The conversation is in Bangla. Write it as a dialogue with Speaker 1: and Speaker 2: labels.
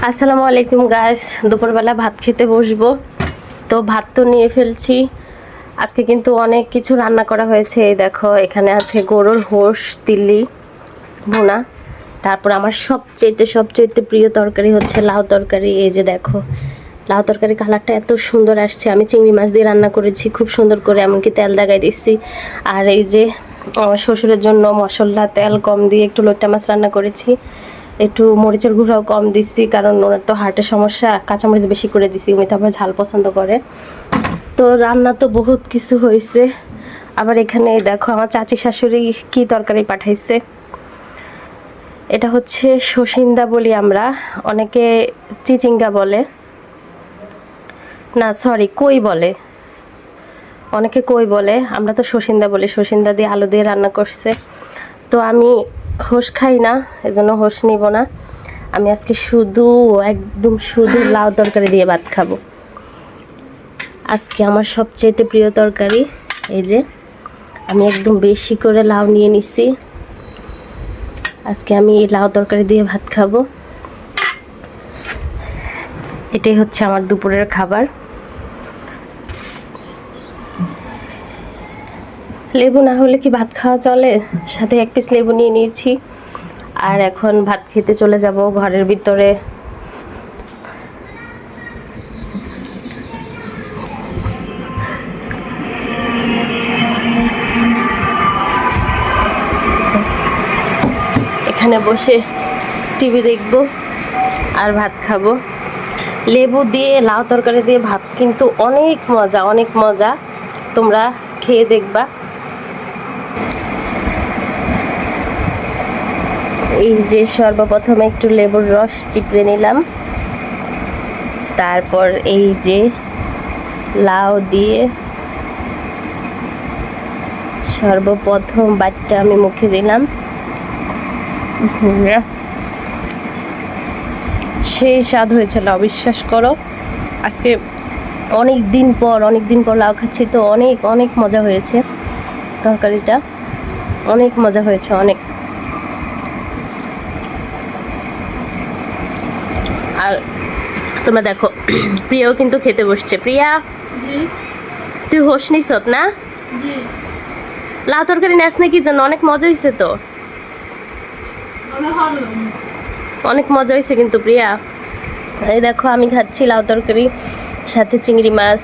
Speaker 1: আসসালামু আলাইকুম গাইস, দুপুরবেলা ভাত খেতে বসবো। তো ভাত তো নিয়ে ফেলছি। আজকে কিন্তু অনেক কিছু রান্না করা হয়েছে। এই দেখো, এখানে আছে গরুর হোস তিল্লি ভুনা। তারপর আমার সবচেয়ে প্রিয় তরকারি হচ্ছে লাউ তরকারি। এই যে দেখো, লাউ তরকারি কালারটা এত সুন্দর আসছে। আমি চিংড়ি মাছ দিয়ে রান্না করেছি খুব সুন্দর করে, এমনকি তেল দাগাই দিচ্ছি। আর এই যে আমার শ্বশুরের জন্য মশলা তেল কম দিয়ে একটু লোট্টা মাছ রান্না করেছি। একটু মরিচের গুঁড়াও কম দিচ্ছি, কারণ ওনার তো হার্টের সমস্যা। কাঁচামরিচ বেশি করে দিছি, উনি তো আবার ঝাল পছন্দ করে। তো রান্না তো বহুত কিছু হয়েছে। আবার এখানে দেখো আমার চাচি শাশুড়ি কি তরকারি পাঠাইছে। এটা হচ্ছে শসিন্দা বলি আমরা, অনেকে চিচিঙ্গা বলে, না সরি কই বলে, অনেকে কই বলে, আমরা তো শসিন্দা বলি। শসিন্দা দিয়ে আলু দিয়ে রান্না করছে। তো আমি হোস খাই না, এজন্য হোস নিব না। আমি আজকে একদম শুধু লাউ তরকারি দিয়ে ভাত খাবো। আজকে আমার সবচেয়ে প্রিয় তরকারি। এই যে আমি একদম বেশি করে লাউ নিয়ে নিছি। আজকে আমি এই লাউ তরকারি দিয়ে ভাত খাবো। এটাই হচ্ছে আমার দুপুরের খাবার। লেবু না হলে কি ভাত খাওয়া চলে? সাথে এক পিস লেবু নিয়ে নিয়েছি। আর এখন ভাত খেতে চলে যাব ঘরের ভিতরে। এখানে বসে টিভি দেখব আর ভাত খাবো। লেবু দিয়ে লাউ তরকারি দিয়ে ভাত কিন্তু অনেক মজা, অনেক মজা। তোমরা খেয়ে দেখবা। এই যে সর্বপ্রথমে একটু লেবুর রস চিপড়ে নিলাম। তারপর এই যে লাউ দিয়ে সর্বপ্রথম বাইটটা আমি মুখে দিলাম। সেই স্বাদ হয়েছিল, অবিশ্বাস করো। আজকে অনেক দিন পর লাউ খাচ্ছি, তো অনেক অনেক মজা হয়েছে। তরকারিটা অনেক মজা হয়েছে, অনেক। আর তোমরা দেখো, প্রিয়াও কিন্তু খেতে বসছে। প্রিয়া, তুই হোস নিছত না? লাউ তরকারি নেস না কি জন্য? অনেক মজা হয়েছে তো, অনেক মজা হয়েছে কিন্তু প্রিয়া। এই দেখো আমি খাচ্ছি লাউ তরকারি, সাথে চিংড়ি মাছ।